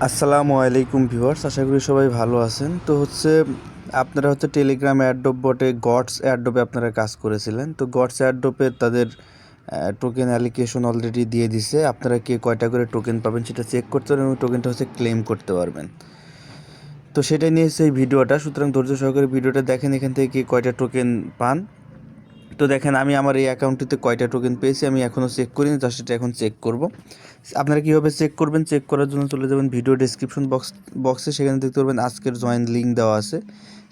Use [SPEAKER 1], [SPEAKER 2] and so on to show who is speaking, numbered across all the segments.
[SPEAKER 1] আসসালামু আলাইকুম ভিউয়ার্স, আশা করি সবাই ভালো আছেন। তো আপনারা টেলিগ্রাম অ্যাডোব বটে গডস অ্যাডোবে আপনারা কাজ করেছিলেন। তো গডস অ্যাডোবে তাদের টোকেন অ্যালিকেশন অলরেডি দিয়ে দিছে। আপনারা কে কয়টা করে টোকেন পাবেন সেটা চেক করতে পারবেন এবং টোকেনটা ক্লেম করতে পারবেন। তো সেটা নিয়ে এই ভিডিওটা, সুতরাং ধৈর্য সহকারে ভিডিওটা দেখেন এখান থেকে কে কয়টা টোকেন পান। তো দেখেন আমি আমার এই অ্যাকাউন্টটিতে কয়টা টোকেন পেয়েছি আমি এখনও চেক করিনি, জাস্ট এটা এখন চেক করব। আপনারা কীভাবে চেক করবেন, চেক করার জন্য চলে যাবেন ভিডিও ডেসক্রিপশন বক্সে, সেখানে দেখতে পারবেন আজকের জয়েন লিঙ্ক দেওয়া আছে।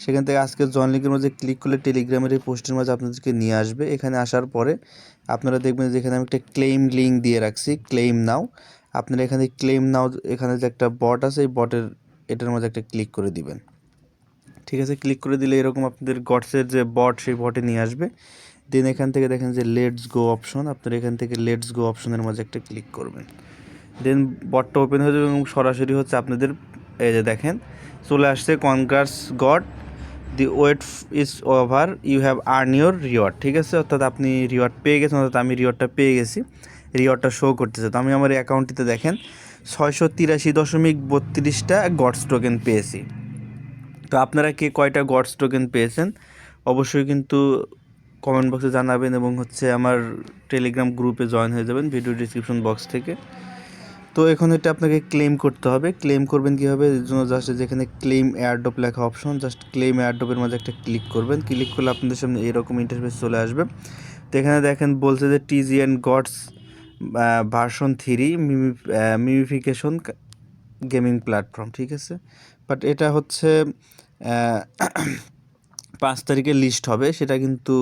[SPEAKER 1] সেখান থেকে আজকের জয়েন লিঙ্কের মধ্যে ক্লিক করলে টেলিগ্রামের এই পোস্টের মাঝে আপনাদেরকে নিয়ে আসবে। এখানে আসার পরে আপনারা দেখবেন যে এখানে আমি একটা ক্লেম লিঙ্ক দিয়ে রাখছি, ক্লেম নাও। আপনারা এখানে ক্লেম নাও, এখানে যে একটা বট আছে এই বটের এটার মধ্যে একটা ক্লিক করে দিবেন। ঠিক আছে, ক্লিক করে দিলে এরকম আপনাদের গডসের যে বট সেই বটে নিয়ে আসবে। দেন এখান থেকে দেখেন যে লেটস গো অপশন, আপনারা এখান থেকে লেটস গো অপশনের মাঝে একটা ক্লিক করবেন। দেন বটটা ওপেন হয়ে যাবে এবং সরাসরি আপনাদের এই যে দেখেন চলে আসছে congrats God, the wait is over, you have earn your reward. ঠিক আছে, অর্থাৎ আপনি রিওয়ার্ড পেয়ে গেছেন, অর্থাৎ আমি রিওয়ার্ডটা পেয়ে গেছি, রিওয়ার্ডটা শো করতেছে। তো আমি আমার অ্যাকাউন্টটিতে দেখেন 683.32টা গডস টোকেন পেয়েছি। তো আপনারা কে কয়টা গডস টোকেন পেয়েছেন অবশ্যই কিন্তু কমেন্ট বক্সে জানাবেন এবং আমার টেলিগ্রাম গ্রুপে জয়েন হয়ে যাবেন ভিডিও ডিসক্রিপশন বক্স থেকে। তো এখন এটা আপনাকে ক্লেম করতে হবে। ক্লেম করবেন কীভাবে, এর জন্য জাস্ট যেখানে ক্লেম এয়ারড্রপ লেখা অপশন, জাস্ট ক্লেম এয়ারড্রপের মাঝে একটা ক্লিক করবেন। ক্লিক করলে আপনাদের সামনে এরকম ইন্টারফেস চলে আসবে। তো এখানে দেখেন বলছে যে টিজি অ্যান্ড গডস ভার্সন 3 মিমিফিকেশন গেমিং প্ল্যাটফর্ম। ঠিক আছে, বাট এটা 5 তারিখে লিস্ট হবে, সেটা কিন্তু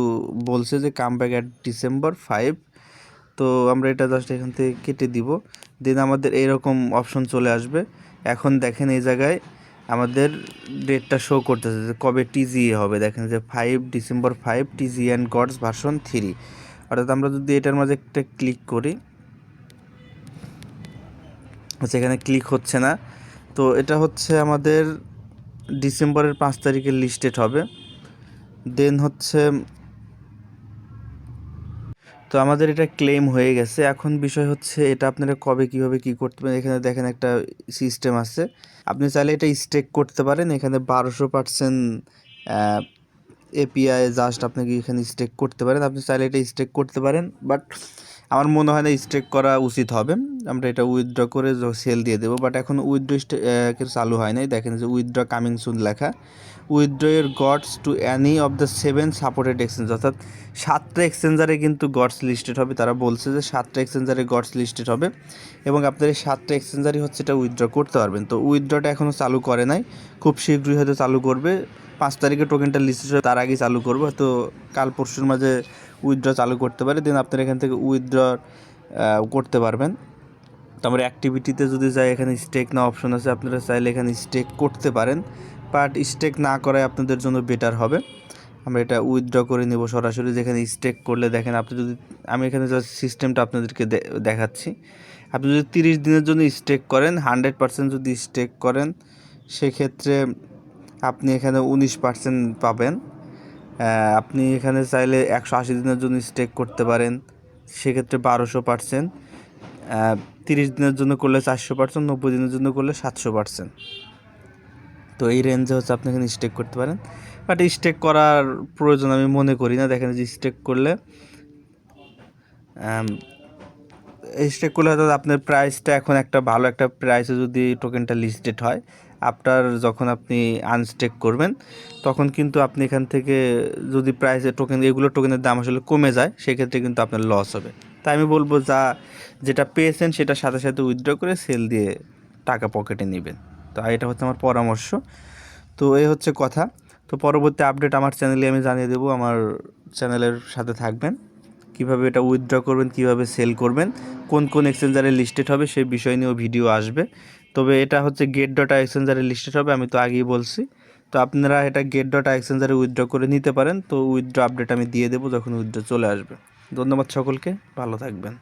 [SPEAKER 1] বলছে যে কাম ব্যাক অ্যাট December 5। তো আমরা এটা জাস্ট এখান থেকে কেটে দিব। দেন আমাদের এরকম অপশন চলে আসবে। এখন দেখেন এই জায়গায় আমাদের ডেটটা শো করতেছে যে কবে টিজিএ হবে। দেখেন যে December 5 TG and gods version 3। অর্থাৎ আমরা যদি এটার মাঝে একটা ক্লিক করি, এখানে ক্লিক হচ্ছে না। তো এটা আমাদের ডিসেম্বরের 5 তারিখে লিস্টেড হবে। দেন তো আমাদের এটা ক্লেম হয়ে গেছে। এখন বিষয় এটা আপনারা কবে কীভাবে কী করতে পারেন। এখানে দেখেন একটা সিস্টেম আছে, আপনি চাইলে এটা স্টেক করতে পারেন। এখানে 1200% এপিআই জাস্ট আপনাকে এখানে স্টেক করতে পারেন। আপনি চাইলে এটা স্টেক করতে পারেন, বাট আমার মনে হয় না স্টেক করা উচিত হবে। আমরা এটা উইথড্র করে সেল দিয়ে দেবো, বাট এখন উইথড্র চালু হয় নাই। দেখেন যে উইথড্র কামিং সুন লেখা। উইথড্র এর GODS to any of the 7 supported exchange, অর্থাৎ 7টা এক্সচেঞ্জারে কিন্তু গডস লিস্টেড হবে। তারা বলছে যে 7টা এক্সচেঞ্জারে গডস লিস্টেড হবে এবং আপনার এই 7টা এক্সচেঞ্জারই এটা উইথড্র করতে পারবেন। তো উইথড্রটা এখনও চালু করে নাই, খুব শীঘ্রই হয়তো চালু করবে। 5 তারিখে টোকেনটা লিস্টেড হবে, তার আগেই চালু করবে, তো কাল পরশুর মাঝে উইথড্র চালু করতে পারে। দেন আপনারা এখান থেকে উইথড্র করতে পারবেন। তো আমরা অ্যাক্টিভিটিতে যদি যাই, এখানে স্টেক না অপশন আছে, আপনারা চাইলে এখানে স্টেক করতে পারেন, বাট স্টেক না করাই আপনাদের জন্য বেটার হবে। আমরা এটা উইথড্র করে নেব সরাসরি। যেখানে স্টেক করলে দেখেন আপনি যদি, আমি এখানে জাস্ট সিস্টেমটা আপনাদেরকে দেখাচ্ছি। আপনি যদি 30 দিনের জন্য স্টেক করেন, 100% যদি স্টেক করেন, সেক্ষেত্রে আপনি এখানে 19% পাবেন। আপনি এখানে চাইলে 180 দিনের জন্য স্টেক করতে পারেন, সেক্ষেত্রে 1200%। 30 দিনের জন্য করলে 400%, 90 দিনের জন্য করলে 700%। তো এই রেঞ্জে আপনি এখানে স্টেক করতে পারেন, বাট স্টেক করার প্রয়োজন আমি মনে করি না। দেখেন যে স্টেক করলে হয়তো আপনার প্রাইসটা এখন একটা ভালো একটা প্রাইসে যদি টোকেনটা লিস্টেড হয়, আফটার যখন আপনি আনস্টেক করবেন তখন কিন্তু আপনি এখান থেকে যদি প্রাইসে এগুলো টোকেনের দাম আসলে কমে যায়, সেক্ষেত্রে কিন্তু আপনার লস হবে। তাই আমি বলবো যেটা পেয়েছেন সেটা সাথে সাথে উইথড্র করে সেল দিয়ে টাকা পকেটে নেবেন। তো এটা আমার পরামর্শ। তো এই কথা। তো পরবর্তী আপডেট আমার চ্যানেলে আমি জানিয়ে দেবো। আমার চ্যানেলের সাথে থাকবেন। কীভাবে এটা উইথড্র করবেন, কীভাবে সেল করবেন, কোন কোন এক্সচেঞ্জারে লিস্টেড হবে সেই বিষয় নিয়েও ভিডিও আসবে। তবে এটা গেট ডট এক্সচেঞ্জারে লিস্টেড হবে, আমি তো আগেই বলছি। তো আপনারা এটা গেট ডট এক্সচেঞ্জারে উইথড্র করে নিতে পারেন। তো উইথড্র আপডেট আমি দিয়ে দেবো যখন উইথড্র চলে আসবে। ধন্যবাদ সকলকে, ভালো থাকবেন।